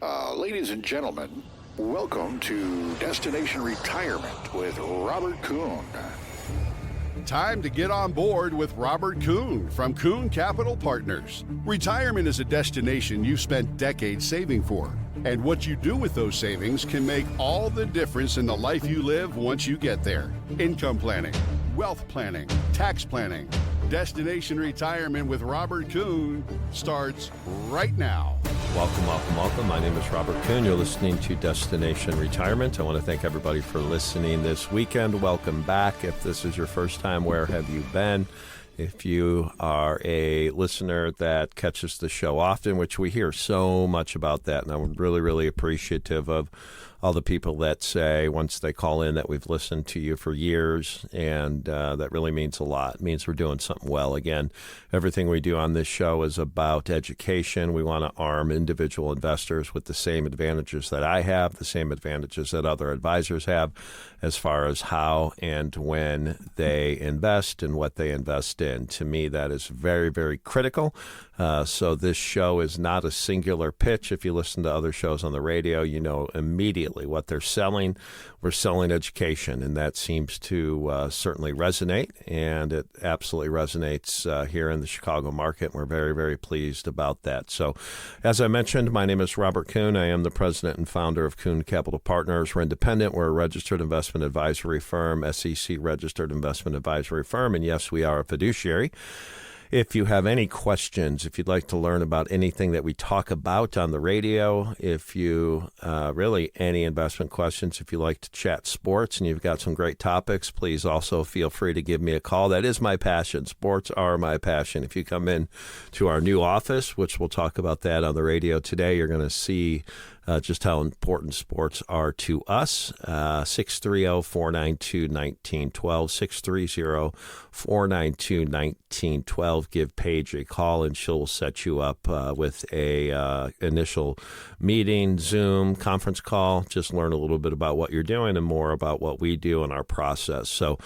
Ladies and gentlemen, welcome to Destination Retirement with Robert Kuhn. Time to get on board with Robert Kuhn from Kuhn Capital Partners. Retirement is a destination you've spent decades saving for. And what you do with those savings can make all the difference in the life you live once you get there. Income planning, wealth planning, tax planning. Destination Retirement with Robert Kuhn starts right now. Welcome. My name is Robert Kuhn. You're listening to Destination Retirement. I want to thank everybody for listening this weekend. Welcome back. If this is your first time, where have you been? If you are a listener that catches the show often, which we hear so much about that, and I'm really, really appreciative of all the people that say once they call in that we've listened to you for years, and that really means a lot. It means we're doing something well. Again, everything we do on this show is about education. We want to arm individual investors with the same advantages that I have, the same advantages that other advisors have, as far as how and when they invest and what they invest in. To me, that is very, very critical. So this show is not a singular pitch. If you listen to other shows on the radio, you know immediately what they're selling. We're selling education, and that seems to certainly resonate, and it absolutely resonates here in the Chicago market. We're very, very pleased about that. So, as I mentioned, my name is Robert Kuhn. I am the president and founder of Kuhn Capital Partners. We're independent. We're a registered investment advisory firm, SEC registered investment advisory firm, and yes, we are a fiduciary. If you have any questions, if you'd like to learn about anything that we talk about on the radio, if you really any investment questions, if you like to chat sports and you've got some great topics, please also feel free to give me a call. That is my passion. Sports are my passion. If you come in to our new office, which we'll talk about that on the radio today, you're going to see just how important sports are to us. 630-492-1912, 630-492-1912. Give Paige a call, and she'll set you up with a initial meeting, Zoom, conference call. Just learn a little bit about what you're doing and more about what we do in our process. So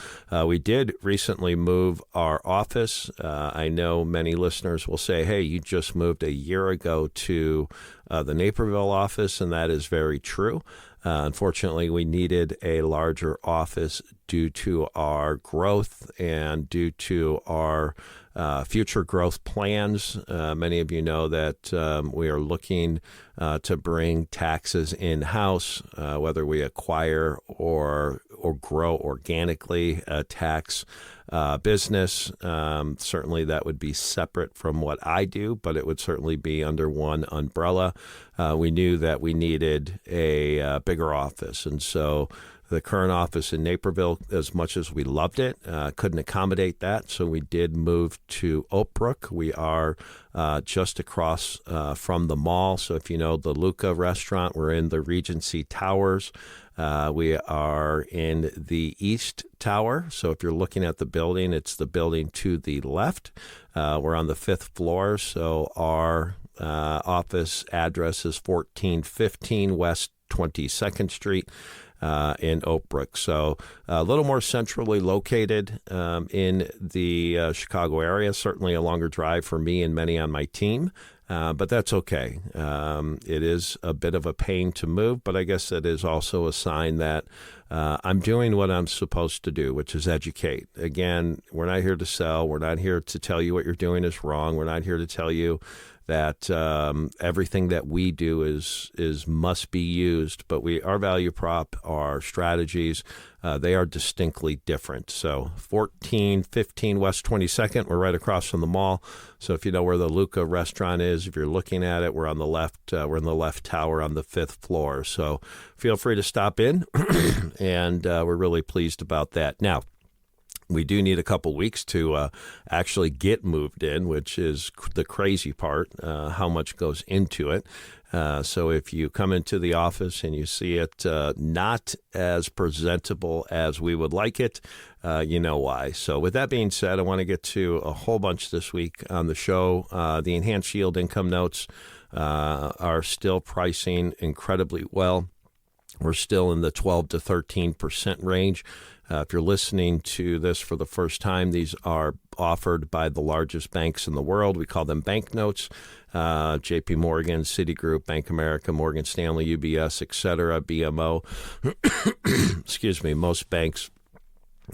we did recently move our office. I know many listeners will say, hey, you just moved a year ago to the Naperville office, and that is very true. Unfortunately, we needed a larger office due to our growth and due to our future growth plans. Many of you know that we are looking to bring taxes in-house, whether we acquire or grow organically a tax business. Certainly that would be separate from what I do, but it would certainly be under one umbrella. We knew that we needed a bigger office, and so the current office in Naperville, as much as we loved it, couldn't accommodate that, so we did move to Oak Brook. We are just across from the mall, so if you know the Luca restaurant, we're in the Regency Towers. We are in the East Tower, so if you're looking at the building, it's the building to the left. We're on the 5th floor, so our office address is 1415 West 22nd Street. In Oak Brook. So a little more centrally located in the Chicago area, certainly a longer drive for me and many on my team, but that's okay. It is a bit of a pain to move, but I guess it is also a sign that I'm doing what I'm supposed to do, which is educate. Again, we're not here to sell. We're not here to tell you what you're doing is wrong. We're not here to tell you that everything that we do is must be used, but our value prop, our strategies, they are distinctly different. So 1415 West 22nd, we're right across from the mall. So if you know where the Luca restaurant is, if you're looking at it, we're on the left. We're in the left tower on the 5th floor. So feel free to stop in, and we're really pleased about that. Now, we do need a couple weeks to actually get moved in, which is the crazy part, how much goes into it. So if you come into the office and you see it not as presentable as we would like it, you know why. So with that being said, I want to get to a whole bunch this week on the show. The enhanced yield income notes are still pricing incredibly well. We're still in the 12 to 13% range. If you're listening to this for the first time, these are offered by the largest banks in the world. We call them bank notes. JP Morgan, Citigroup, Bank of America, Morgan Stanley, UBS, et cetera, BMO. Excuse me. Most banks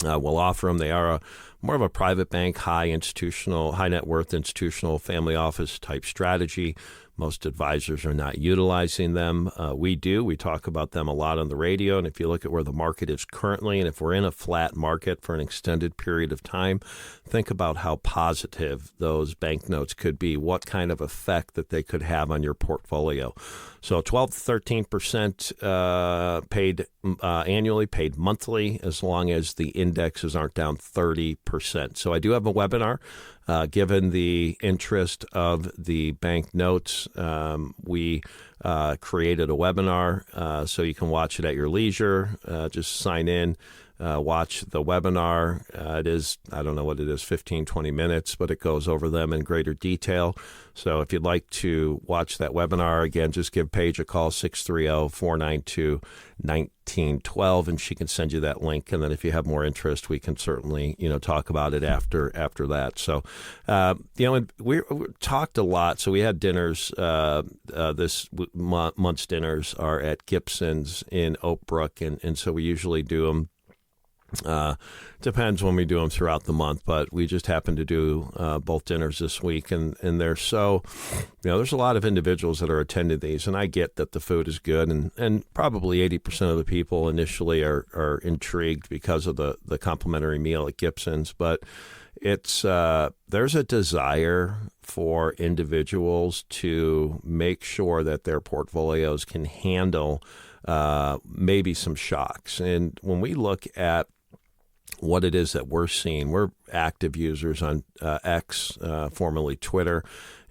will offer them. They are more of a private bank, high net worth institutional family office type strategy. Most advisors are not utilizing them. We do. We talk about them a lot on the radio. And if you look at where the market is currently, and if we're in a flat market for an extended period of time, think about how positive those banknotes could be, what kind of effect that they could have on your portfolio. So 12 to 13% paid annually, paid monthly, as long as the indexes aren't down 30%. So I do have a webinar. Given the interest of the bank notes, we created a webinar so you can watch it at your leisure. Just sign in, watch the webinar. It is, I don't know what it is, 15, 20 minutes, but it goes over them in greater detail. So if you'd like to watch that webinar, again, just give Paige a call, 630-492-1912, and she can send you that link. And then if you have more interest, we can certainly, talk about it after that. So, we talked a lot. So we had dinners, this month's dinners are at Gibson's in Oak Brook. And so we usually do them. Depends when we do them throughout the month, but we just happened to do both dinners this week, and they're so, there's a lot of individuals that are attending these, and I get that the food is good, and probably 80% of the people initially are intrigued because of the complimentary meal at Gibson's, but it's there's a desire for individuals to make sure that their portfolios can handle maybe some shocks, and when we look at what it is that we're seeing. We're active users on X, formerly Twitter.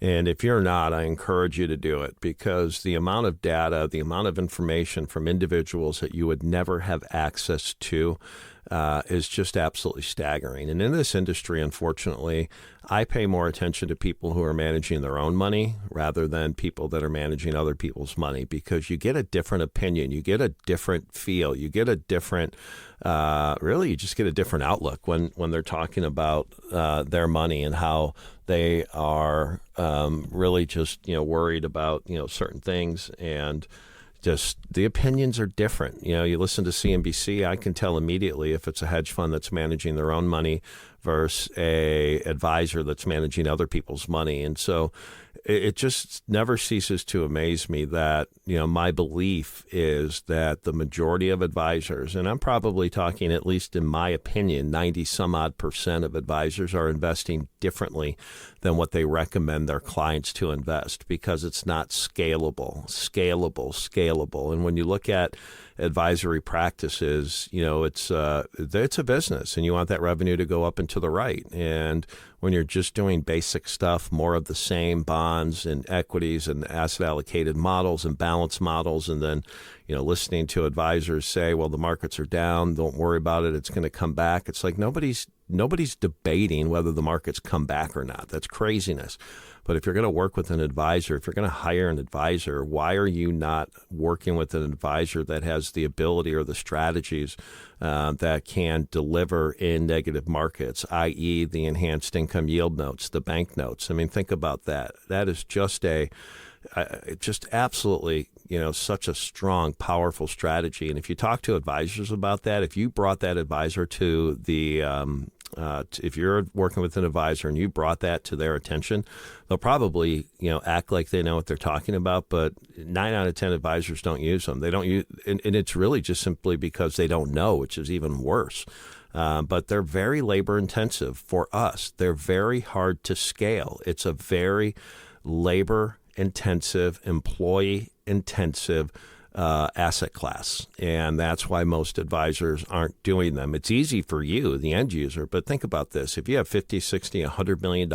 And if you're not, I encourage you to do it, because the amount of data, the amount of information from individuals that you would never have access to is just absolutely staggering. And in this industry, unfortunately, I pay more attention to people who are managing their own money rather than people that are managing other people's money, because you get a different opinion, you get a different feel, you get a different, really, you just get a different outlook when they're talking about their money and how they are really just, worried about, certain things, and just the opinions are different. You listen to CNBC, I can tell immediately if it's a hedge fund that's managing their own money versus a advisor that's managing other people's money. And so it just never ceases to amaze me that, my belief is that the majority of advisors, and I'm probably talking, at least in my opinion, 90 some odd % of advisors are investing differently than what they recommend their clients to invest, because it's not scalable. And when you look at advisory practices, it's a business, and you want that revenue to go up and to the right. And when you're just doing basic stuff, more of the same, bonds and equities and asset allocated models and balance models, and then, listening to advisors say, well, the markets are down, don't worry about it, it's going to come back. It's like nobody's debating whether the markets come back or not. That's craziness. But if you're going to work with an advisor, if you're going to hire an advisor, why are you not working with an advisor that has the ability or the strategies that can deliver in negative markets, i.e. the enhanced income yield notes, the bank notes? I mean, think about that. That is just just absolutely, such a strong, powerful strategy. And if you talk to advisors about that, if you brought that advisor to the if you're working with an advisor and you brought that to their attention, they'll probably, act like they know what they're talking about. But 9 out of 10 advisors don't use them. They don't use, and it's really just simply because they don't know, which is even worse. But they're very labor intensive for us. They're very hard to scale. It's a very labor intensive, employee intensive asset class. And that's why most advisors aren't doing them. It's easy for you, the end user, but think about this. If you have 50, 60, $100 million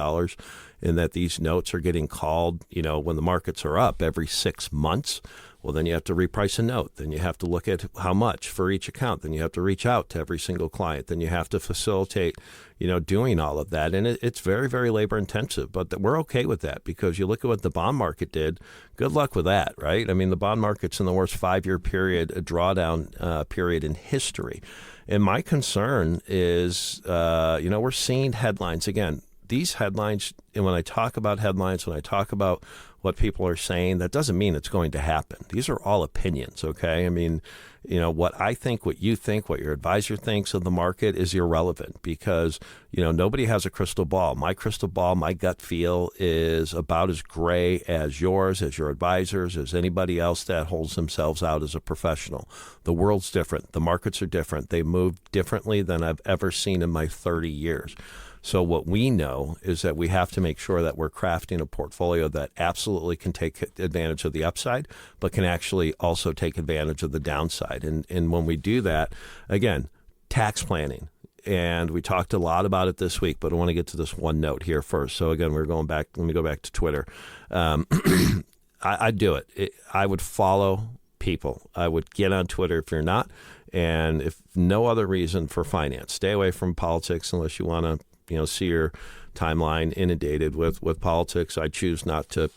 and that these notes are getting called, when the markets are up every 6 months, Well, then you have to reprice a note. Then you have to look at how much for each account. Then you have to reach out to every single client. Then you have to facilitate, doing all of that. And it's very, very labor intensive. But we're okay with that because you look at what the bond market did. Good luck with that, right? I mean, the bond market's in the worst 5-year period, a drawdown period in history. And my concern is, we're seeing headlines. Again, these headlines, and when I talk about headlines, when I talk about what people are saying, that doesn't mean it's going to happen. These are all opinions, okay? I mean, what I think, what you think, what your advisor thinks of the market is irrelevant because, nobody has a crystal ball. My crystal ball, my gut feel is about as gray as yours, as your advisors, as anybody else that holds themselves out as a professional. The world's different. The markets are different. They move differently than I've ever seen in my 30 years. So what we know is that we have to make sure that we're crafting a portfolio that absolutely can take advantage of the upside, but can actually also take advantage of the downside. And when we do that, again, tax planning. And we talked a lot about it this week, but I want to get to this one note here first. So again, let me go back to Twitter. I'd do it. I would follow people. I would get on Twitter if you're not. And if no other reason for finance, stay away from politics unless you want to see your timeline inundated with politics. I choose not to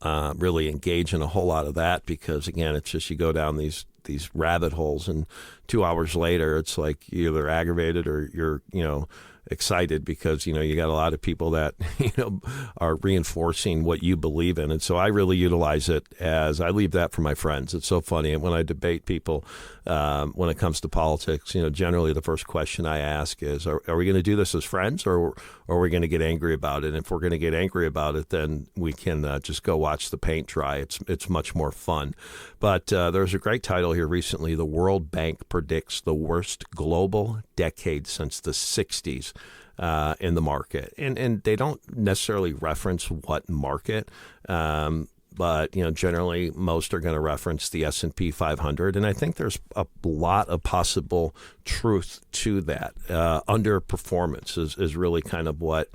really engage in a whole lot of that because, again, it's just you go down these rabbit holes and 2 hours later it's like you're either aggravated or you're, excited because, you got a lot of people that, are reinforcing what you believe in. And so I really utilize it as I leave that for my friends. It's so funny. And when I debate people, when it comes to politics, generally the first question I ask is, are we going to do this as friends or are we going to get angry about it? And if we're going to get angry about it, then we can just go watch the paint dry. It's much more fun. But there's a great title here recently. The World Bank predicts the worst global decade since the 60s. In the market. And they don't necessarily reference what market, but generally most are going to reference the S&P 500. And I think there's a lot of possible truth to that. Underperformance is really kind of what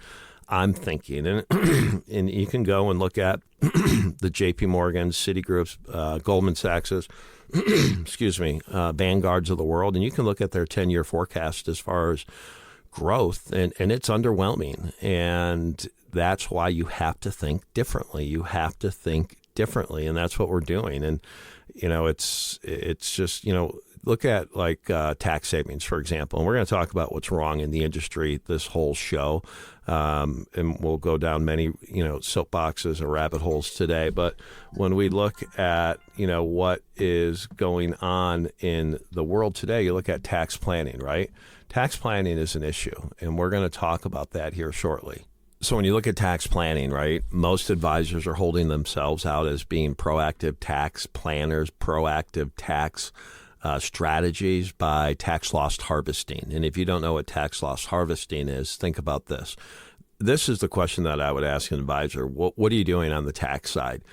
I'm thinking. And and you can go and look at the JP Morgan, Citigroups, Goldman Sachs's, Vanguards of the world, and you can look at their 10-year forecast as far as growth, and it's underwhelming. And that's why you have to think differently. You have to think differently, and that's what we're doing. And, it's just, look at like tax savings, for example. And we're going to talk about what's wrong in the industry this whole show. And we'll go down many, soapboxes or rabbit holes today. But when we look at, what is going on in the world today, you look at tax planning, right? Tax planning is an issue, and we're going to talk about that here shortly. So when you look at tax planning, right, most advisors are holding themselves out as being proactive tax planners, proactive tax strategies by tax loss harvesting. And if you don't know what tax loss harvesting is, think about this. This is the question that I would ask an advisor. What are you doing on the tax side?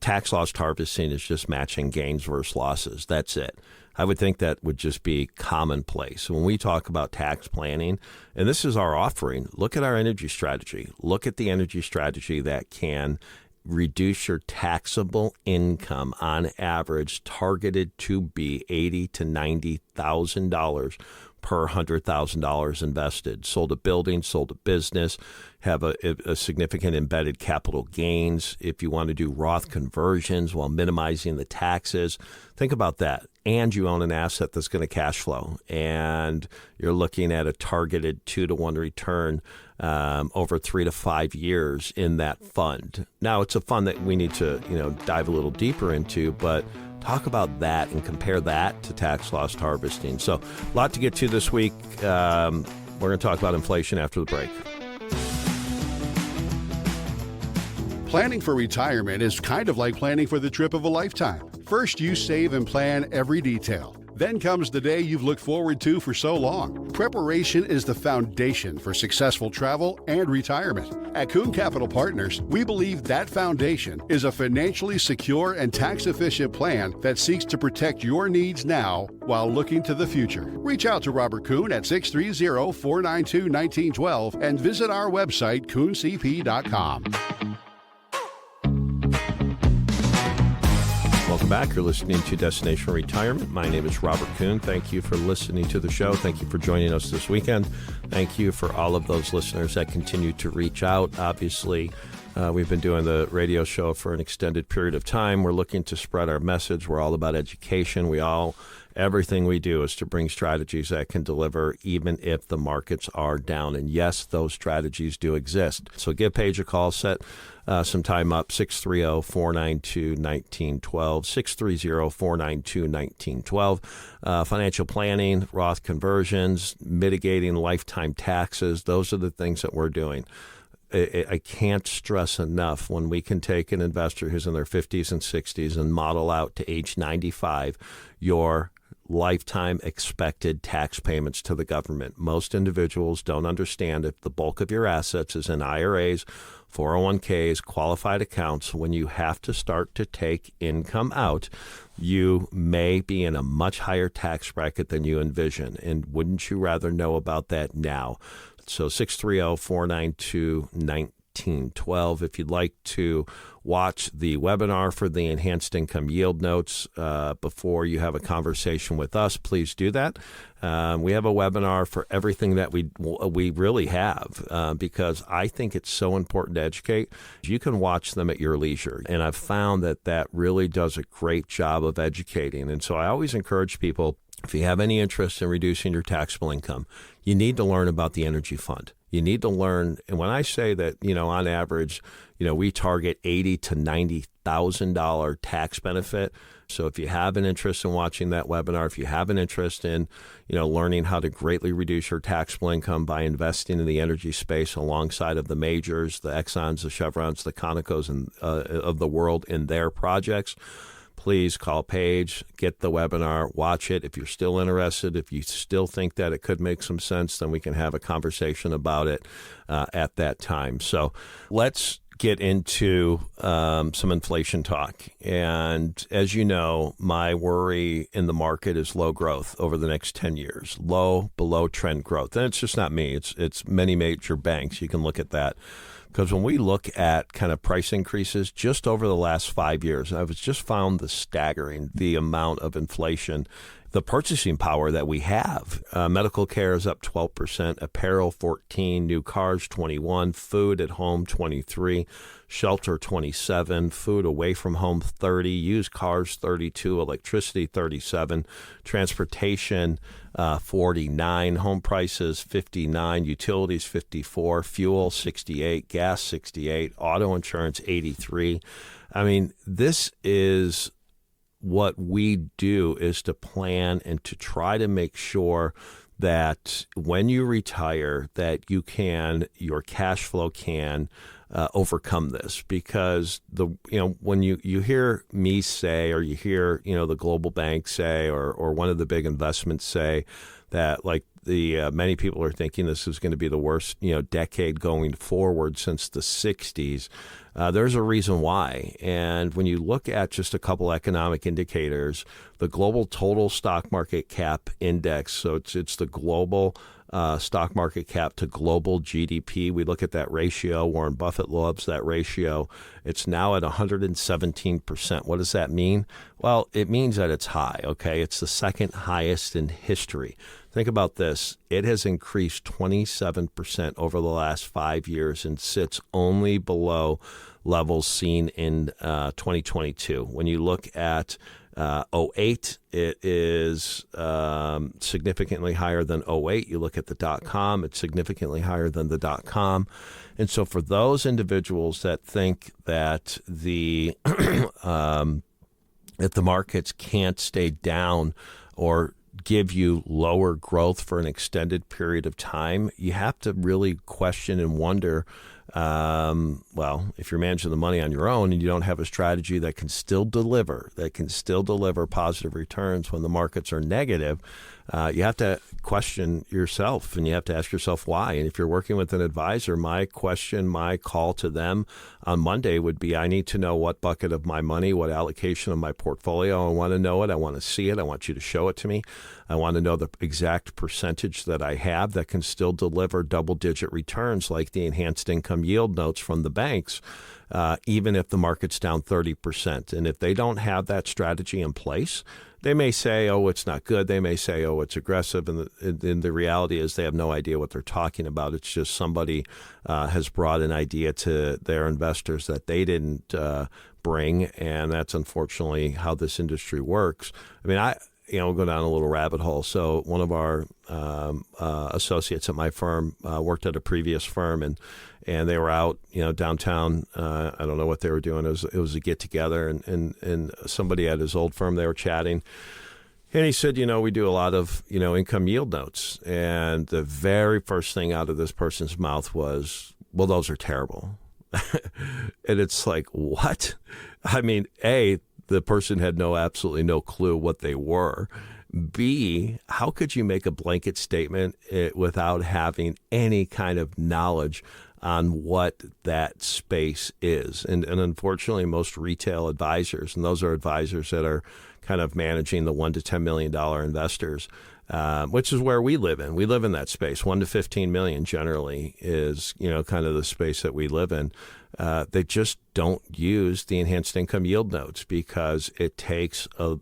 Tax loss harvesting is just matching gains versus losses. That's it. I would think that would just be commonplace. When we talk about tax planning, and this is our offering, look at our energy strategy. Look at the energy strategy that can reduce your taxable income on average, targeted to be $80,000 to $90,000 per $100,000 invested. Sold a building, sold a business, have a significant embedded capital gains. If you want to do Roth conversions while minimizing the taxes, think about that. And you own an asset that's going to cash flow, and you're looking at a targeted 2-to-1 return over 3 to 5 years in that fund. Now, it's a fund that we need to dive a little deeper into, but talk about that and compare that to tax loss harvesting. So a lot to get to this week. We're going to talk about inflation after the break. Planning for retirement is kind of like planning for the trip of a lifetime. First, you save and plan every detail. Then comes the day you've looked forward to for so long. Preparation is the foundation for successful travel and retirement. At Kuhn Capital Partners, we believe that foundation is a financially secure and tax-efficient plan that seeks to protect your needs now while looking to the future. Reach out to Robert Kuhn at 630-492-1912 and visit our website, KuhnCP.com. Welcome back. You're listening to Destination Retirement. My name is Robert Kuhn. Thank you for listening to the show. Thank you for joining us this weekend. Thank you for all of those listeners that continue to reach out. Obviously, we've been doing the radio show for an extended period of time. We're looking to spread our message. We're all about education. Everything we do is to bring strategies that can deliver even if the markets are down. And yes, those strategies do exist. So give Paige a call, set some time up, 630-492-1912, 630-492-1912. Financial planning, Roth conversions, mitigating lifetime taxes. Those are the things that we're doing. I can't stress enough when we can take an investor who's in their 50s and 60s and model out to age 95 your lifetime expected tax payments to the government. Most individuals don't understand if the bulk of your assets is in IRAs, 401ks, qualified accounts. When you have to start to take income out, you may be in a much higher tax bracket than you envision. And wouldn't you rather know about that now? So 630-492-1912. If you'd like to watch the webinar for the Enhanced Income Yield Notes before you have a conversation with us, please do that. We have a webinar for everything that we really have because I think it's so important to educate. You can watch them at your leisure, and I've found that really does a great job of educating. And so I always encourage people, if you have any interest in reducing your taxable income, you need to learn about the energy fund. You need to learn, and when I say that, on average, we target $80,000 to $90,000 tax benefit. So if you have an interest in watching that webinar, if you have an interest in, learning how to greatly reduce your taxable income by investing in the energy space alongside of the majors, the Exxons, the Chevrons, the Conocos of the world in their projects, please call Paige, get the webinar, watch it. If you're still interested, if you still think that it could make some sense, then we can have a conversation about it at that time. So let's get into some inflation talk. And as you know, my worry in the market is low growth over the next 10 years, low, below trend growth. And it's just not me. It's many major banks. You can look at that. Because when we look at kind of price increases just over the last 5 years, I've just found the amount of inflation, the purchasing power that we have. Medical care is up 12%, apparel 14%, new cars 21%, food at home 23%, shelter 27%, food away from home 30%, used cars 32%, electricity 37%, transportation 49%, home prices 59%, utilities 54%, fuel 68%, gas 68%, auto insurance 83%. I mean, this is what we do, is to plan and to try to make sure that when you retire, that your cash flow can overcome this. Because when you hear me say, or you hear the global bank say, or one of the big investments say that, like, many people are thinking this is going to be the worst decade going forward since the 60s. There's a reason why. And when you look at just a couple economic indicators, the global total stock market cap index, so it's the global stock market cap to global GDP. We look at that ratio. Warren Buffett loves that ratio. It's now at 117%. What does that mean? Well, it means that it's high, okay? It's the second highest in history. Think about this. It has increased 27% over the last 5 years and sits only below levels seen in 2022. When you look at 08, it is significantly higher than 08. You look at the .com, it's significantly higher than the .com. And so for those individuals that think that the markets can't stay down or give you lower growth for an extended period of time, you have to really question and wonder, if you're managing the money on your own and you don't have a strategy that can still deliver positive returns when the markets are negative, you have to question yourself and you have to ask yourself why. And if you're working with an advisor, my call to them on Monday would be, I need to know what bucket of my money, what allocation of my portfolio. I want to know it. I want to see it. I want you to show it to me. I want to know the exact percentage that I have that can still deliver double-digit returns like the Enhanced Income income yield notes from the banks, even if the market's down 30%. And if they don't have that strategy in place, they may say, oh, it's not good. They may say, oh, it's aggressive. And the reality is they have no idea what they're talking about. It's just somebody has brought an idea to their investors that they didn't bring. And that's unfortunately how this industry works. I mean, we'll go down a little rabbit hole. So one of our associates at my firm worked at a previous firm, and they were out, downtown. I don't know what they were doing. It was a get together, and somebody at his old firm, they were chatting. And he said, we do a lot of, income yield notes. And the very first thing out of this person's mouth was, well, those are terrible. And it's like, what? I mean, A, the person had absolutely no clue what they were. B, how could you make a blanket statement without having any kind of knowledge on what that space is? And unfortunately, most retail advisors, and those are advisors that are kind of managing the $1 to $10 million investors, which is where we live in. We live in that space. $1 to $15 million generally is, kind of the space that we live in. They just don't use the enhanced income yield notes because it takes a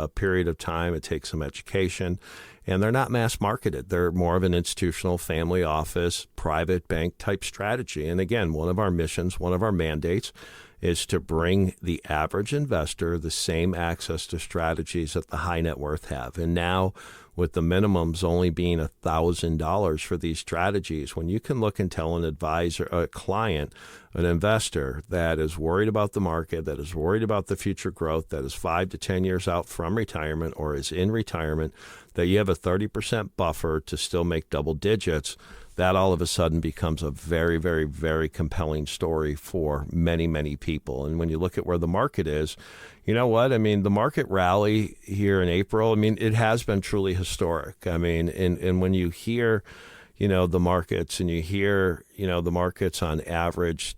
period of time. It takes some education, and they're not mass marketed. They're more of an institutional family office, private bank type strategy. And again, one of our missions, one of our mandates is to bring the average investor the same access to strategies that the high net worth have. And now with the minimums only being $1,000 for these strategies, when you can look and tell an advisor, a client, an investor that is worried about the market, that is worried about the future growth, that is 5 to 10 years out from retirement or is in retirement, that you have a 30% buffer to still make double digits, that all of a sudden becomes a very, very, very compelling story for many, many people. And when you look at where the market is, you know what? I mean, the market rally here in April, I mean, it has been truly historic. I mean, and when you hear, the markets and you hear, the markets on average,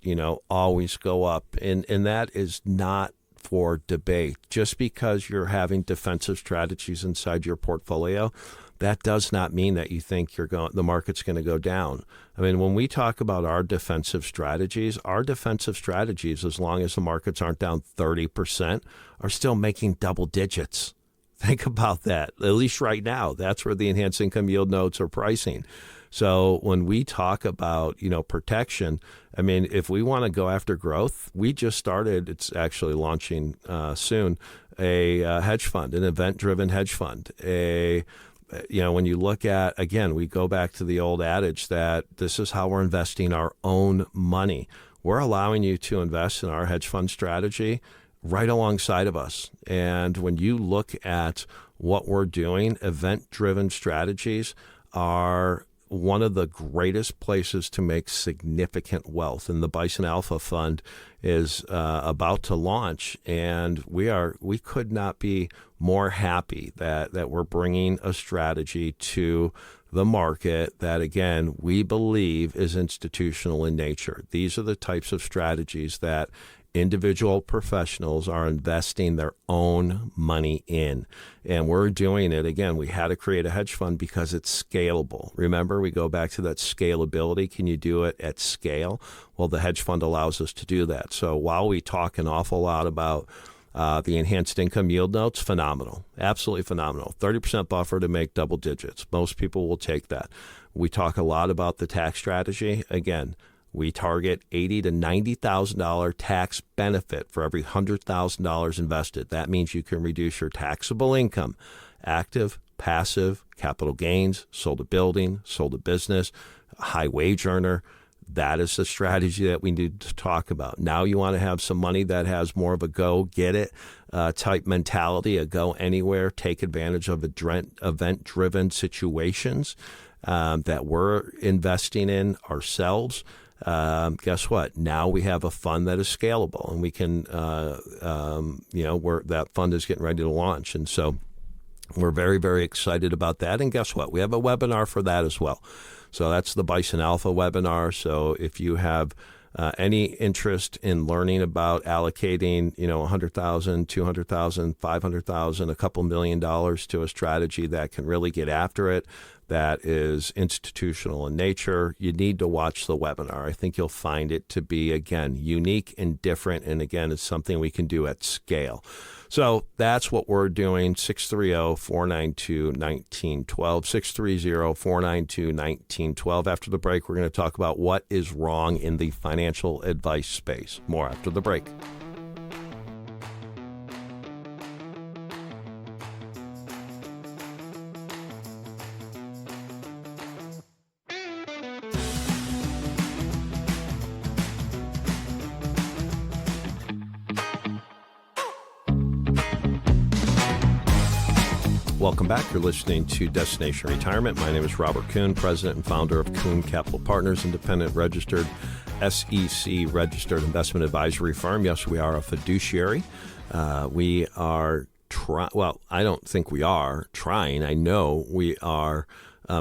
always go up. And that is not for debate. Just because you're having defensive strategies inside your portfolio, that does not mean that you think the market's going to go down. I mean, when we talk about our defensive strategies, as long as the markets aren't down 30%, are still making double digits. Think about that. At least right now, that's where the enhanced income yield notes are pricing. So when we talk about, protection, I mean, if we want to go after growth, we just started, it's actually launching soon, a hedge fund, an event-driven hedge fund, when you look at, again, we go back to the old adage that this is how we're investing our own money. We're allowing you to invest in our hedge fund strategy right alongside of us. And when you look at what we're doing, event-driven strategies are one of the greatest places to make significant wealth. And the Bison Alpha Fund is about to launch, and we could not be more happy that we're bringing a strategy to the market that, again, we believe is institutional in nature. These are the types of strategies that individual professionals are investing their own money in. And we're doing it. Again, we had to create a hedge fund because it's scalable. Remember, we go back to that scalability. Can you do it at scale? Well, the hedge fund allows us to do that. So while we talk an awful lot about the enhanced income yield notes, phenomenal, absolutely phenomenal. 30% buffer to make double digits. Most people will take that. We talk a lot about the tax strategy. Again, we target $80,000 to $90,000 tax benefit for every $100,000 invested. That means you can reduce your taxable income, active, passive, capital gains, sold a building, sold a business, a high wage earner. That is the strategy that we need to talk about. Now you want to have some money that has more of a go, get it type mentality, a go anywhere, take advantage of event-driven situations that we're investing in ourselves. Guess what? Now we have a fund that is scalable, and we can, that fund is getting ready to launch. And so we're very, very excited about that. And guess what? We have a webinar for that as well. So that's the Bison Alpha webinar. So if you have Any interest in learning about allocating, $100,000, $200,000, $500,000, a couple $1 million to a strategy that can really get after it, that is institutional in nature, you need to watch the webinar. I think you'll find it to be, again, unique and different. And again, it's something we can do at scale. So that's what we're doing. 630-492-1912, 630-492-1912. After the break, we're going to talk about what is wrong in the financial advice space. More after the break. Welcome back. You're listening to Destination Retirement. My name is Robert Kuhn, president and founder of Kuhn Capital Partners, independent registered, SEC registered investment advisory firm. Yes, we are a fiduciary. We are I don't think we are trying. I know we are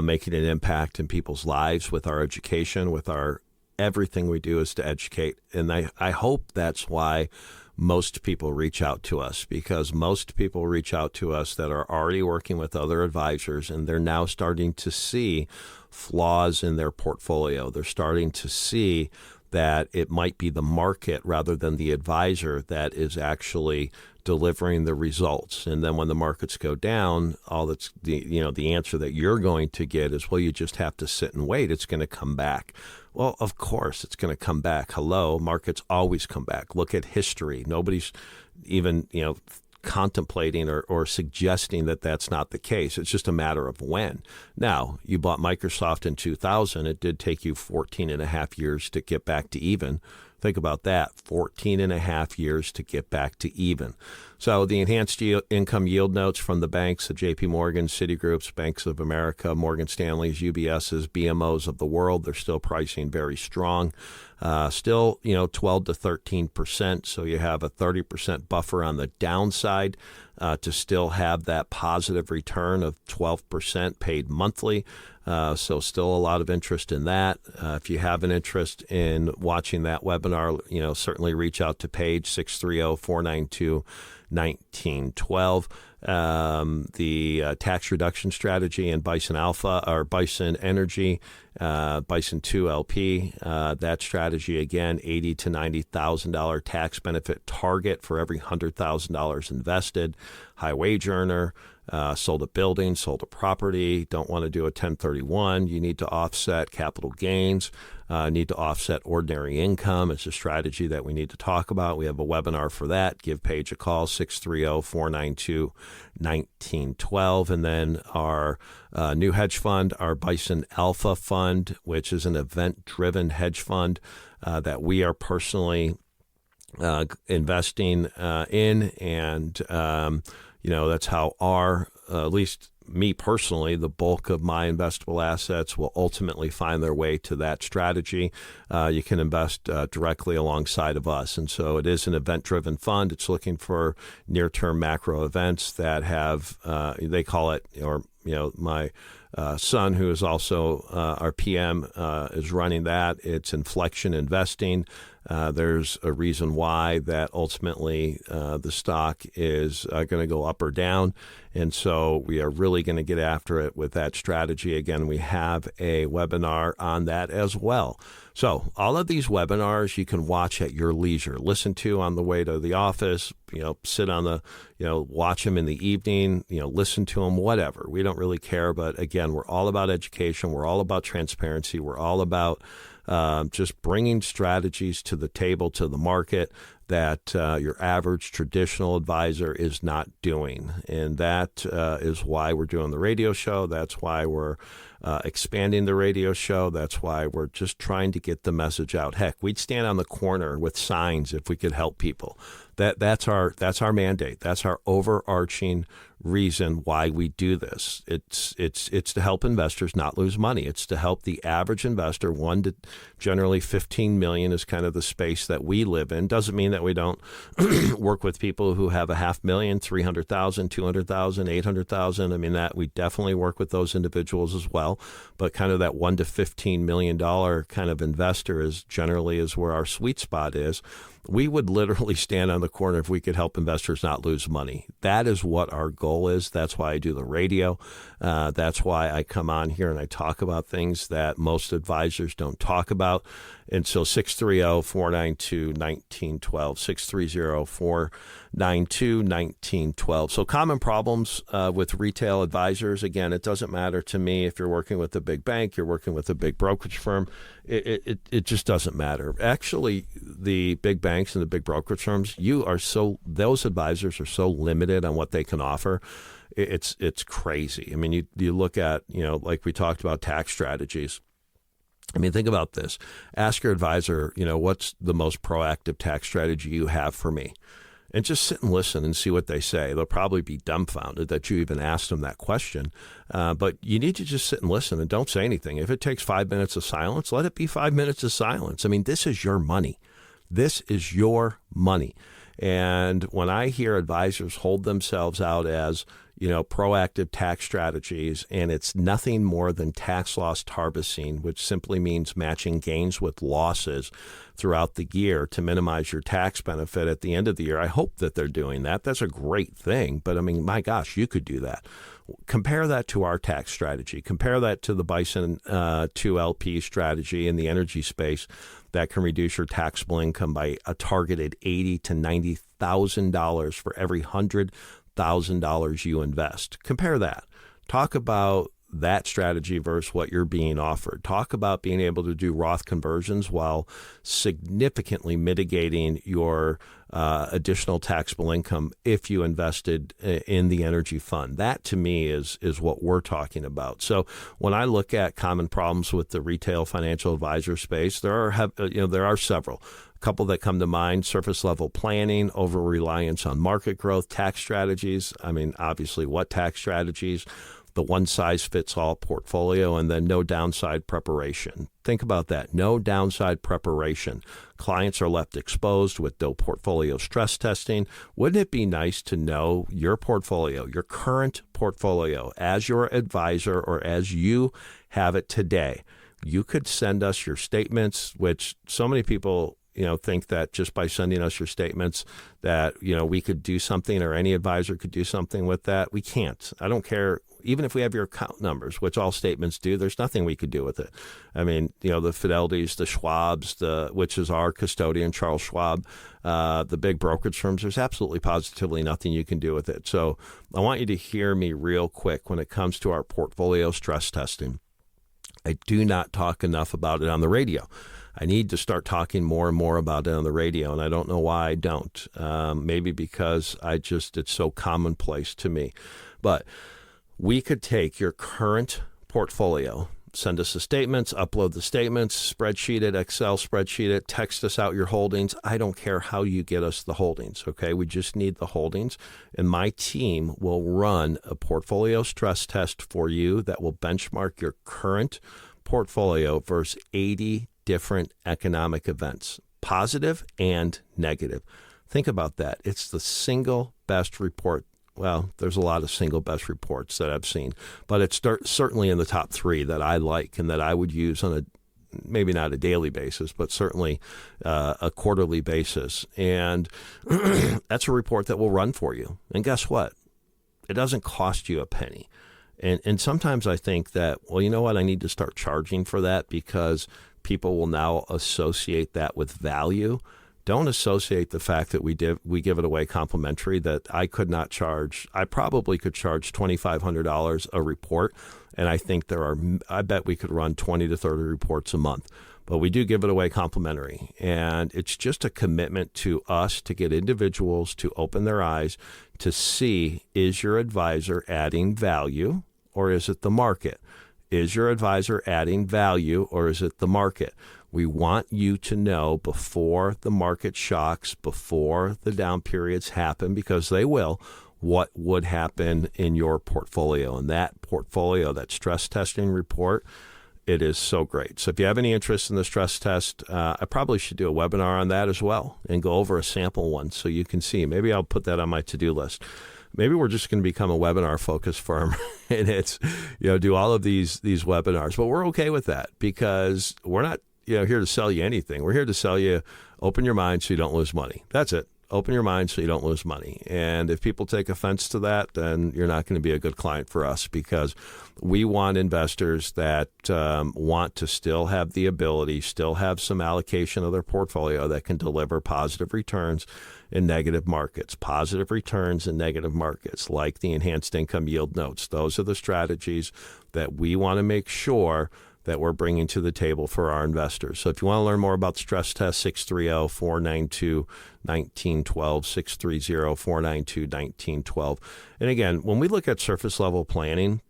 making an impact in people's lives with our education, with our everything we do is to educate. And I hope that's why most people reach out to us, because most people reach out to us that are already working with other advisors, and they're now starting to see flaws in their portfolio. They're starting to see that it might be the market rather than the advisor that is actually delivering the results. And then when the markets go down, all that's the answer that you're going to get is, well, you just have to sit and wait. It's going to come back. Well, of course it's going to come back. Hello, markets always come back. Look at history. Nobody's even, contemplating or suggesting that that's not the case. It's just a matter of when. Now, you bought Microsoft in 2000. It did take you 14 and a half years to get back to even. Think about that, 14 and a half years to get back to even. So the enhanced income yield notes from the banks, the JP Morgan, Citigroup's, Banks of America, Morgan Stanley's, UBS's, BMO's of the world, they're still pricing very strong. Still, 12 to 13%. So you have a 30% buffer on the downside to still have that positive return of 12% paid monthly. So still a lot of interest in that. If you have an interest in watching that webinar, certainly reach out to Paige, 630-492-1912. The tax reduction strategy in Bison Alpha or Bison Energy, Bison 2 LP, that strategy again, $80,000 to $90,000 tax benefit target for every $100,000 invested. High wage earner. Sold a building, sold a property, don't want to do a 1031. You need to offset capital gains, need to offset ordinary income. It's a strategy that we need to talk about. We have a webinar for that. Give Paige a call, 630-492-1912. And then our new hedge fund, our Bison Alpha Fund, which is an event-driven hedge fund that we are personally investing in. And that's how at least me personally, the bulk of my investable assets will ultimately find their way to that strategy. You can invest directly alongside of us. And so it is an event-driven fund. It's looking for near-term macro events that have, they call it, my son, who is also our PM, is running that. It's inflection investing. There's a reason why that ultimately the stock is going to go up or down. And so we are really going to get after it with that strategy. Again, we have a webinar on that as well. So all of these webinars you can watch at your leisure, listen to on the way to the office, sit on the, watch them in the evening, listen to them, whatever. We don't really care. But again, we're all about education. We're all about transparency. We're all about just bringing strategies to the table, to the market that your average traditional advisor is not doing. And that is why we're doing the radio show. That's why we're expanding the radio show. That's why we're just trying to get the message out. Heck, we'd stand on the corner with signs if we could help people. That's our mandate. That's our overarching reason why we do this. It's to help investors not lose money. It's to help the average investor. 1 to generally 15 million is kind of the space that we live in. Doesn't mean that we don't work with people who have $500,000, 300,000, 200,000, 800,000. I mean, that we definitely work with those individuals as well. retail, but kind of that $1 to $15 million kind of investor is where our sweet spot is. We would literally stand on the corner if we could help investors not lose money. That is what our goal is. That's why I do the radio. That's why I come on here and I talk about things that most advisors don't talk about. And so 630-492-1912, 630-492-1912. So common problems with retail advisors. Again, it doesn't matter to me if you're working with a big bank, you're working with a big brokerage firm. It just doesn't matter. Actually, the big banks and the big brokerage firms, those advisors are so limited on what they can offer. It's crazy. I mean, you look at, like we talked about tax strategies. I mean, think about this. Ask your advisor, what's the most proactive tax strategy you have for me? And just sit and listen and see what they say. They'll probably be dumbfounded that you even asked them that question. But you need to just sit and listen and don't say anything. If it takes 5 minutes of silence, let it be 5 minutes of silence. I mean, this is your money. This is your money. And when I hear advisors hold themselves out as, proactive tax strategies, and it's nothing more than tax loss harvesting, which simply means matching gains with losses throughout the year to minimize your tax benefit at the end of the year. I hope that they're doing that. That's a great thing. But I mean, my gosh, you could do that. Compare that to our tax strategy. Compare that to the Bison 2LP strategy in the energy space that can reduce your taxable income by a targeted $80,000 to $90,000 for every $100,000 you invest. Compare that. Talk about that strategy versus what you're being offered. Talk about being able to do Roth conversions while significantly mitigating your additional taxable income if you invested in the energy fund. That to me is what we're talking about. So when I look at common problems with the retail financial advisor space, there are several. A couple that come to mind: surface level planning, over reliance on market growth, tax strategies. I mean, obviously, what tax strategies? The one-size-fits-all portfolio, and then no downside preparation. Think about that. No downside preparation. Clients are left exposed with no portfolio stress testing. Wouldn't it be nice to know your portfolio, your current portfolio, as your advisor or as you have it today? You could send us your statements, which so many people think that just by sending us your statements that, we could do something, or any advisor could do something with that. We can't. I don't care. Even if we have your account numbers, which all statements do, there's nothing we could do with it. I mean, the Fidelities, the Schwabs, which is our custodian, Charles Schwab, the big brokerage firms, there's absolutely positively nothing you can do with it. So I want you to hear me real quick when it comes to our portfolio stress testing. I do not talk enough about it on the radio. I need to start talking more and more about it on the radio, and I don't know why I don't. Maybe because it's so commonplace to me. But we could take your current portfolio, send us the statements, upload the statements, spreadsheet it, Excel spreadsheet it, text us out your holdings. I don't care how you get us the holdings, okay? We just need the holdings, and my team will run a portfolio stress test for you that will benchmark your current portfolio versus 80 different economic events, positive and negative. Think about that. It's the single best report. Well, there's a lot of single best reports that I've seen, but it's certainly in the top 3 that I like and that I would use on maybe not a daily basis, but certainly a quarterly basis. And that's a report that will run for you. And guess what? It doesn't cost you a penny. And sometimes I think that, well, you know what? I need to start charging for that because people will now associate that with value. Don't associate the fact that we give it away complimentary, that I could not charge. I probably could charge $2,500 a report, and I think I bet we could run 20 to 30 reports a month. But we do give it away complimentary, and it's just a commitment to us to get individuals to open their eyes to see, is your advisor adding value or is it the market? Is your advisor adding value or is it the market? We want you to know before the market shocks, before the down periods happen, because they will, what would happen in your portfolio. And that portfolio, that stress testing report, it is so great. So if you have any interest in the stress test, I probably should do a webinar on that as well and go over a sample one so you can see. Maybe I'll put that on my to-do list. maybe we're just going to become a webinar focused firm and it's, do all of these webinars. But we're okay with that because we're not, here to sell you anything. We're here to sell you, open your mind so you don't lose money. That's it. Open your mind so you don't lose money. And if people take offense to that, then you're not going to be a good client for us because we want investors that want to still have the ability, still have some allocation of their portfolio that can deliver positive returns in negative markets, positive returns in negative markets, like the enhanced income yield notes. Those are the strategies that we want to make sure that we're bringing to the table for our investors. So if you want to learn more about the stress test, 630-492-1912, 630-492-1912. And again, when we look at surface level planning,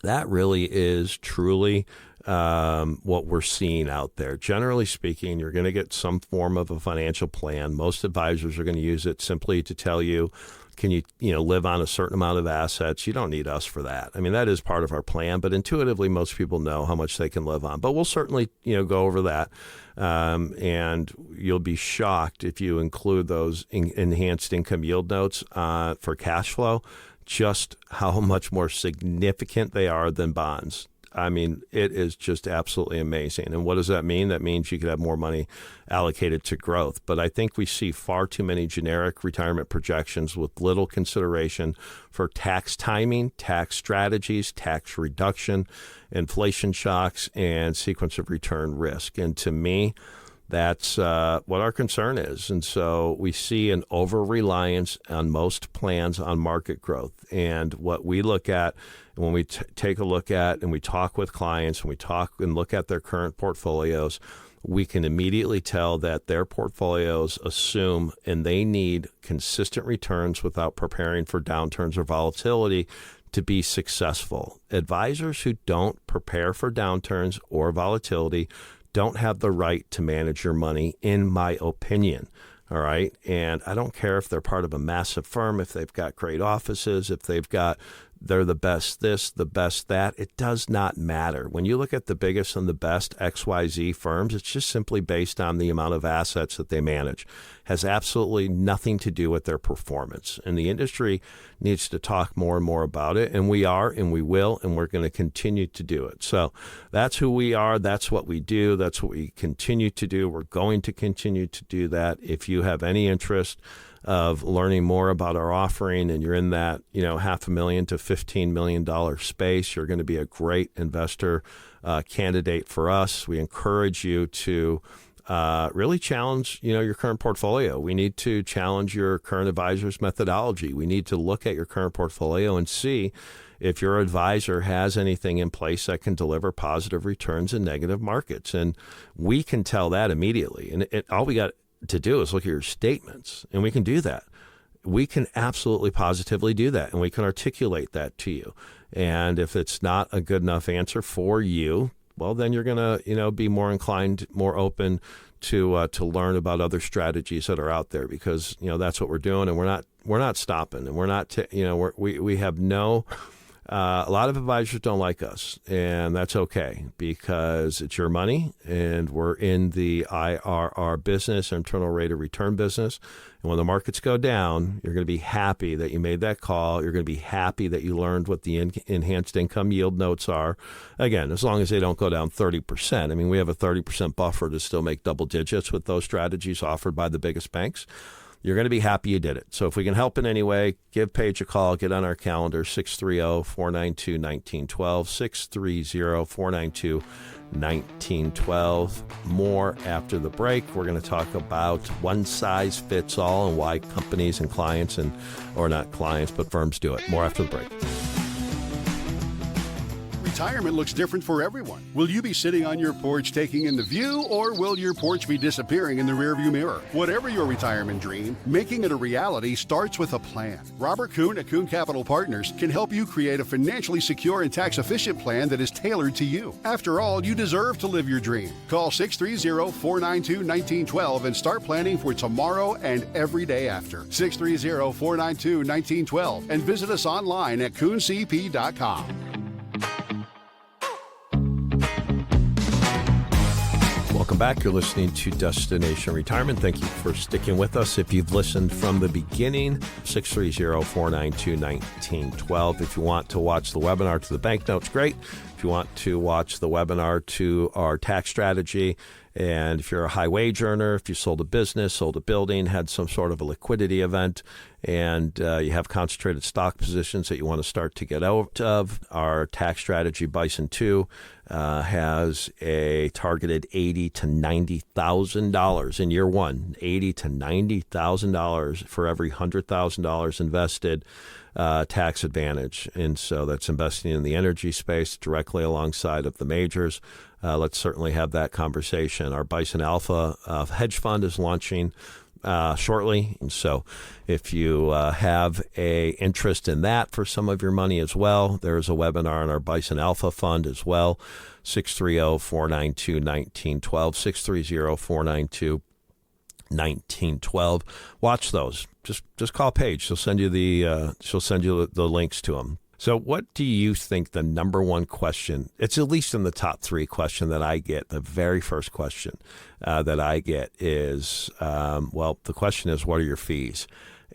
that really is truly what we're seeing out there. Generally speaking, you're going to get some form of a financial plan. Most advisors are going to use it simply to tell you, can you live on a certain amount of assets? You don't need us for that. I mean, that is part of our plan, but intuitively, most people know how much they can live on. But we'll certainly, go over that. And you'll be shocked if you include those enhanced income yield notes for cash flow, just how much more significant they are than bonds. I mean, it is just absolutely amazing. And what does that mean? That means you could have more money allocated to growth. But I think we see far too many generic retirement projections with little consideration for tax timing, tax strategies, tax reduction, inflation shocks, and sequence of return risk. And to me, that's what our concern is. And so we see an over-reliance on most plans on market growth. And what we look at when we take a look at and we talk with clients and we talk and look at their current portfolios, we can immediately tell that their portfolios assume and they need consistent returns without preparing for downturns or volatility to be successful. Advisors who don't prepare for downturns or volatility don't have the right to manage your money, in my opinion. All right. And I don't care if they're part of a massive firm, if they've got great offices, if they're the best this, the best that. It does not matter. When you look at the biggest and the best XYZ firms, it's just simply based on the amount of assets that they manage. Has absolutely nothing to do with their performance. And the industry needs to talk more and more about it. And we are, and we will, and we're going to continue to do it. So that's who we are. That's what we do. That's what we continue to do. We're going to continue to do that. If you have any interest of learning more about our offering and you're in that, $500,000 to $15 million space, you're going to be a great investor candidate for us. We encourage you to really challenge, your current portfolio. We need to challenge your current advisor's methodology. We need to look at your current portfolio and see if your advisor has anything in place that can deliver positive returns in negative markets. And we can tell that immediately. And all we got to do is look at your statements, and we can do that. We can absolutely positively do that, and we can articulate that to you. And if it's not a good enough answer for you, well, then you're going to, be more inclined, more open to learn about other strategies that are out there, because that's what we're doing, and we're not stopping, and we're not we have no. A lot of advisors don't like us, and that's okay because it's your money, and we're in the IRR business, internal rate of return business. And when the markets go down, you're going to be happy that you made that call. You're going to be happy that you learned what the enhanced income yield notes are. Again, as long as they don't go down 30%. I mean, we have a 30% buffer to still make double digits with those strategies offered by the biggest banks. You're going to be happy you did it. So if we can help in any way, give Paige a call, get on our calendar, 630-492-1912, 630-492-1912. More after the break. We're going to talk about one size fits all and why companies and clients or not clients, but firms do it. More after the break. Retirement looks different for everyone. Will you be sitting on your porch taking in the view, or will your porch be disappearing in the rearview mirror? Whatever your retirement dream, making it a reality starts with a plan. Robert Kuhn at Kuhn Capital Partners can help you create a financially secure and tax-efficient plan that is tailored to you. After all, you deserve to live your dream. Call 630-492-1912 and start planning for tomorrow and every day after. 630-492-1912 and visit us online at KuhnCP.com. Welcome back. You're listening to Destination Retirement. Thank you for sticking with us. If you've listened from the beginning, 630-492-1912. If you want to watch the webinar to the bank notes, great. If you want to watch the webinar to our tax strategy, and if you're a high wage earner, if you sold a business, sold a building, had some sort of a liquidity event, and you have concentrated stock positions that you want to start to get out of, our tax strategy Bison 2 has a targeted $80,000 to $90,000 in year one. $80,000 to $90,000 for every $100,000 invested. Tax advantage. And so that's investing in the energy space directly alongside of the majors. Let's certainly have that conversation. Our Bison Alpha hedge fund is launching shortly. And so if you have a interest in that for some of your money as well, there's a webinar on our Bison Alpha fund as well. 630-492-1912, 630-492-1912. Watch those. Just call Paige. She'll send you the links to them. So what do you think the number one question, it's at least in the top three question that I get, the very first question that I get is, the question is, what are your fees?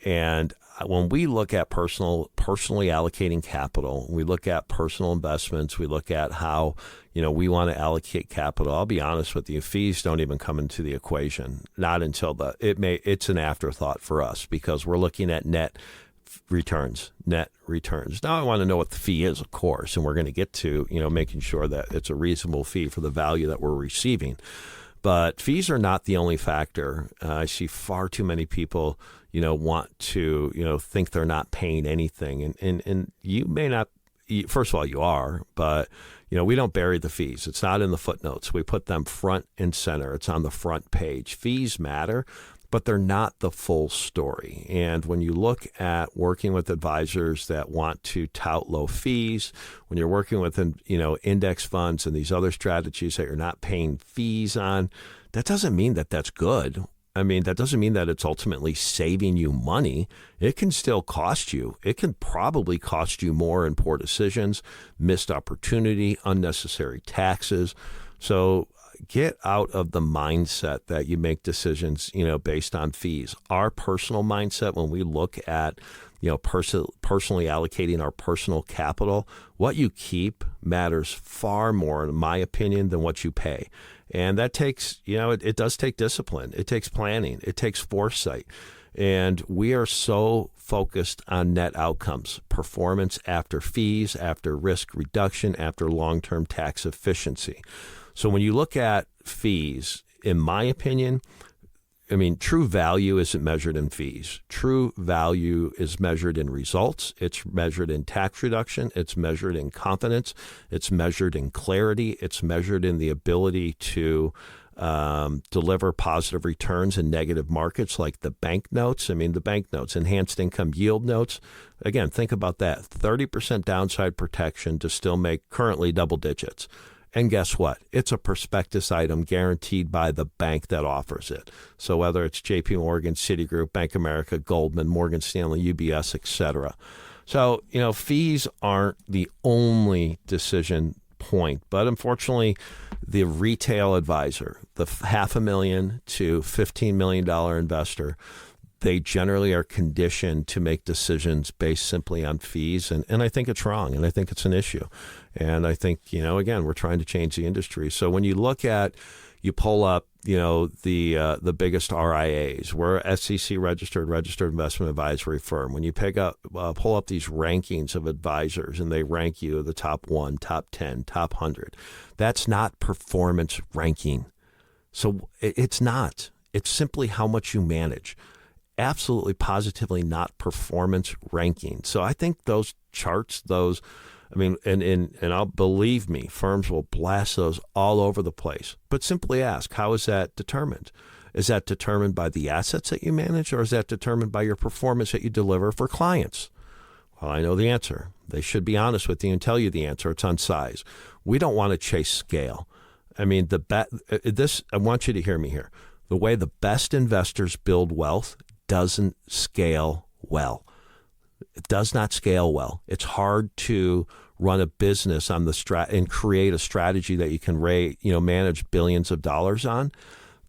And when we look at personally allocating capital, we look at personal investments, we look at how, we want to allocate capital. I'll be honest with you, fees don't even come into the equation, not until it's an afterthought for us because we're looking at net returns. Now I want to know what the fee is, of course, and we're going to get to, making sure that it's a reasonable fee for the value that we're receiving. But fees are not the only factor. I see far too many people, want to, think they're not paying anything. And you may not, first of all, you are, but, we don't bury the fees. It's not in the footnotes. We put them front and center. It's on the front page. Fees matter, but they're not the full story. And when you look at working with advisors that want to tout low fees, when you're working with, index funds and these other strategies that you're not paying fees on, that doesn't mean that that's good. I mean, that doesn't mean that it's ultimately saving you money. It can still cost you. It can probably cost you more in poor decisions, missed opportunity, unnecessary taxes. So get out of the mindset that you make decisions, based on fees. Our personal mindset, when we look at, personally allocating our personal capital, what you keep matters far more, in my opinion, than what you pay. And that takes, it does take discipline. It takes planning. It takes foresight. And we are so focused on net outcomes, performance after fees, after risk reduction, after long-term tax efficiency. So when you look at fees, in my opinion, true value isn't measured in fees. True value is measured in results. It's measured in tax reduction. It's measured in confidence. It's measured in clarity. It's measured in the ability to deliver positive returns in negative markets like the bank notes. The bank notes, enhanced income yield notes. Again, think about that. 30% downside protection to still make currently double digits. And guess what? It's a prospectus item guaranteed by the bank that offers it. So whether it's JP Morgan, Citigroup, Bank of America, Goldman, Morgan Stanley, UBS, etc. So, fees aren't the only decision point, but unfortunately, the retail advisor, the $500,000 to $15 million investor, they generally are conditioned to make decisions based simply on fees. And I think it's wrong. And I think it's an issue. And I think, again, we're trying to change the industry. So when you look at, you pull up, the biggest RIAs, we're SEC registered investment advisory firm. When you pull up these rankings of advisors and they rank you the top 1, top 10, top 100, that's not performance ranking. So it's not. It's simply how much you manage. Absolutely, positively not performance ranking. So I think those charts, and I'll believe me, firms will blast those all over the place. But simply ask, how is that determined? Is that determined by the assets that you manage, or is that determined by your performance that you deliver for clients? Well, I know the answer. They should be honest with you and tell you the answer. It's on size. We don't want to chase scale. I want you to hear me here. The way the best investors build wealth doesn't scale well. It does not scale well. It's hard to run a business on the and create a strategy that you can manage billions of dollars on,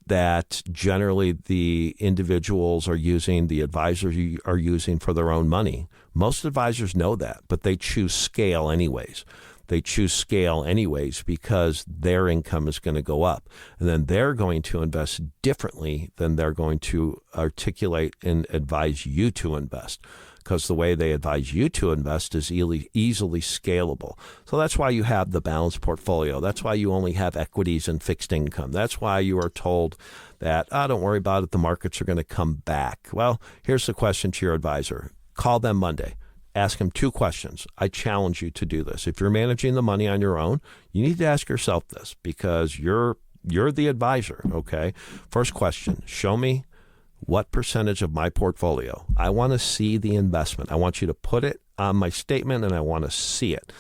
that generally the individuals are using, the advisors are using for their own money. Most advisors know that, but they choose scale anyways. They choose scale anyways because their income is going to go up. And then they're going to invest differently than they're going to articulate and advise you to invest, because the way they advise you to invest is easily scalable. So that's why you have the balanced portfolio. That's why you only have equities and fixed income. That's why you are told that, don't worry about it, the markets are going to come back. Well, here's the question to your advisor. Call them Monday. Ask them 2 questions. I challenge you to do this. If you're managing the money on your own, you need to ask yourself this, because you're the advisor, okay? First question, show me what percentage of my portfolio. I want to see the investment. I want you to put it on my statement, and I want to see it.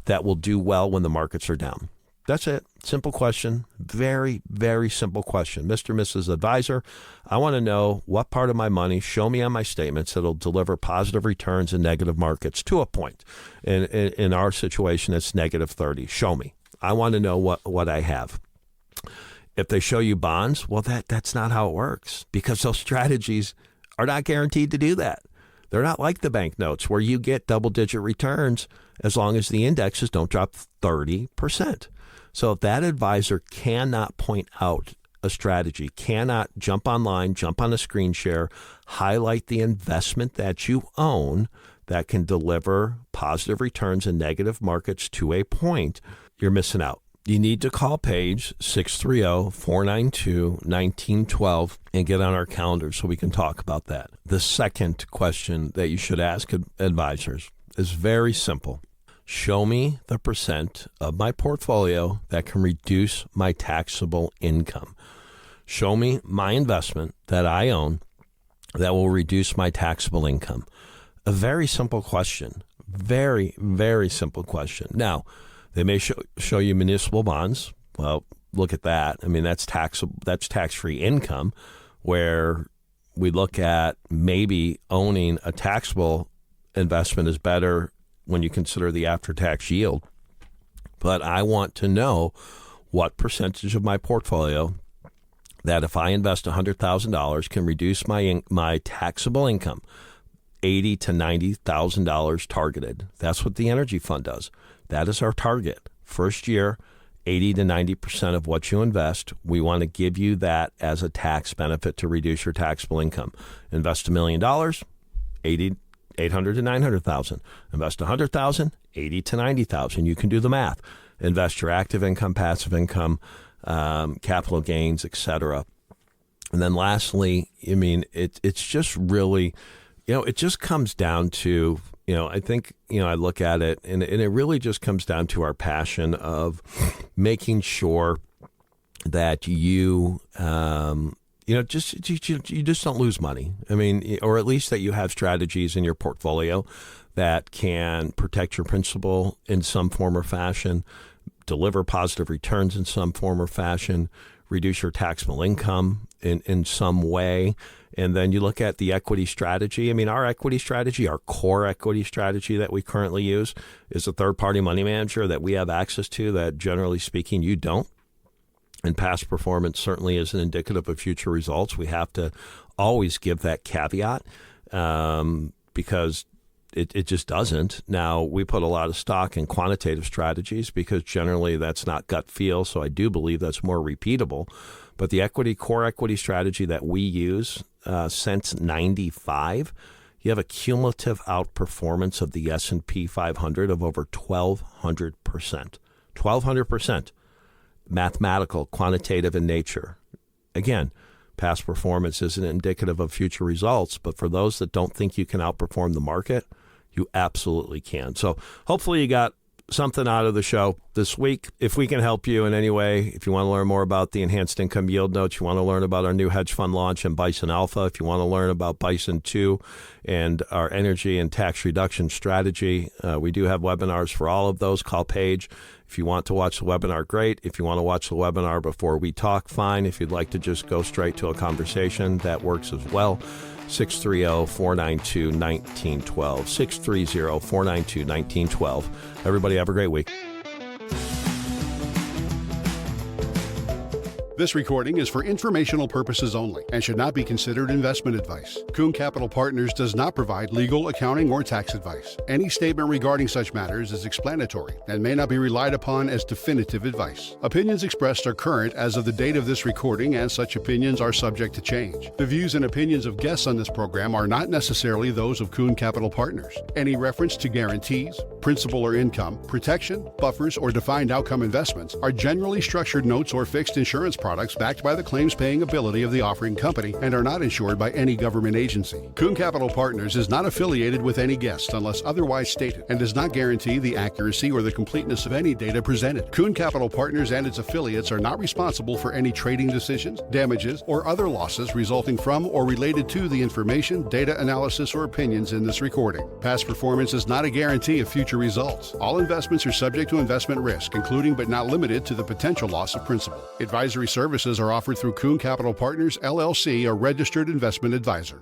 That will do well when the markets are down. That's it. Simple question. Very, very simple question. Mr. and Mrs. Advisor, I want to know what part of my money, show me on my statements, that'll deliver positive returns in negative markets to a point. In our situation, it's negative 30. Show me. I want to know what I have. If they show you bonds, well, that's not how it works, because those strategies are not guaranteed to do that. They're not like the bank notes where you get double-digit returns as long as the indexes don't drop 30%. So if that advisor cannot point out a strategy, cannot jump online, jump on a screen share, highlight the investment that you own that can deliver positive returns in negative markets to a point, you're missing out. You need to call Paige 630-492-1912 and get on our calendar so we can talk about that. The second question that you should ask advisors is very simple. Show me the percent of my portfolio that can reduce my taxable income. Show me my investment that I own that will reduce my taxable income. A very simple question. Very, very simple question. Now, they may show you municipal bonds. Well, look at that. I mean, that's tax-free income, where we look at maybe owning a taxable investment is better when you consider the after-tax yield. But I want to know what percentage of my portfolio that if I invest $100,000 can reduce my taxable income, $80,000 to $90,000 targeted. That's what the Energy Fund does. That is our target. First year, 80 to 90% of what you invest, we want to give you that as a tax benefit to reduce your taxable income. Invest $1 million, $800,000 to $900,000. Invest $100,000, $80,000 to $90,000. You can do the math. Invest your active income, passive income, capital gains, etc. And then lastly, I mean, it's just really, it just comes down to, I think, I look at it and it really just comes down to our passion of making sure that you just don't lose money. I mean, or at least that you have strategies in your portfolio that can protect your principal in some form or fashion, deliver positive returns in some form or fashion, reduce your taxable income in some way. And then you look at the equity strategy. I mean, our equity strategy, our core equity strategy that we currently use is a third-party money manager that we have access to that, generally speaking, you don't. And past performance certainly isn't indicative of future results. We have to always give that caveat because it just doesn't. Now, we put a lot of stock in quantitative strategies because generally that's not gut feel. So I do believe that's more repeatable. But the core equity strategy that we use since 95, you have a cumulative outperformance of the S&P 500 of over 1,200%. 1,200%. Mathematical, quantitative in nature. Again, past performance isn't indicative of future results, but for those that don't think you can outperform the market, you absolutely can. So hopefully you got something out of the show this week. If we can help you in any way, if you want to learn more about the Enhanced Income Yield Notes, you want to learn about our new hedge fund launch and Bison Alpha, if you want to learn about Bison 2 and our energy and tax reduction strategy, we do have webinars for all of those. Call Paige. If you want to watch the webinar, great. If you want to watch the webinar before we talk, fine. If you'd like to just go straight to a conversation, that works as well. 630-492-1912. 630-492-1912. Everybody have a great week. This recording is for informational purposes only and should not be considered investment advice. Kuhn Capital Partners does not provide legal, accounting, or tax advice. Any statement regarding such matters is explanatory and may not be relied upon as definitive advice. Opinions expressed are current as of the date of this recording, and such opinions are subject to change. The views and opinions of guests on this program are not necessarily those of Kuhn Capital Partners. Any reference to guarantees, principal or income, protection, buffers, or defined outcome investments are generally structured notes or fixed insurance products backed by the claims-paying ability of the offering company and are not insured by any government agency. Kuhn Capital Partners is not affiliated with any guest unless otherwise stated and does not guarantee the accuracy or the completeness of any data presented. Kuhn Capital Partners and its affiliates are not responsible for any trading decisions, damages, or other losses resulting from or related to the information, data analysis, or opinions in this recording. Past performance is not a guarantee of future results. All investments are subject to investment risk, including but not limited to the potential loss of principal. Advisory services are offered through Kuhn Capital Partners, LLC, a registered investment advisor.